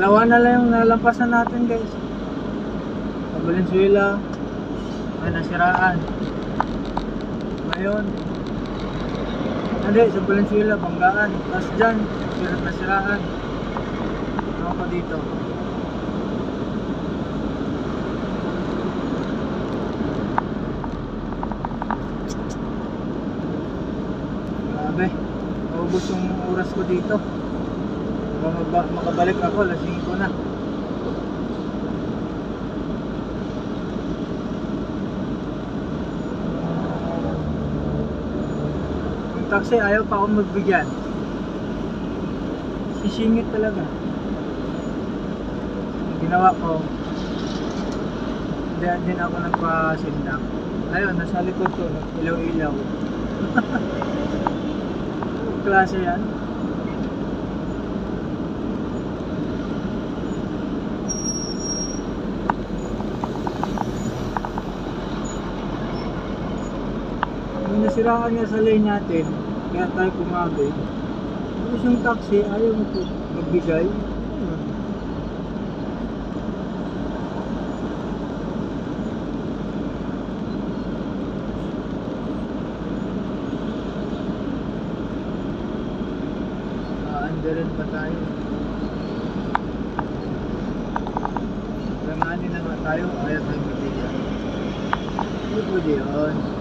Dalawa na lang yung nalampasan natin guys. Sa Valenzuela ay nasiraan. Ngayon hindi, sa Valenzuela banggaan. Tapos dyan nasiraan. Ako pa dito. Grabe, maubos yung oras ko dito. Makabalik ako, lasing ko na. Yung taxi ayaw pa akong magbigyan. Sisingit talaga. Ginawa ko, hindi din ako nagpa-sindang. Ayun, nasa likod ko, ilaw-ilaw. Klase yan. Yung nasiraan niya sa lane natin, kaya tayo kumabi. Tapos yung taxi, ayaw magbigay. Rin pa tayo. Langanin na nga tayo, ayaw tayo magbigay. Hindi pwede yun.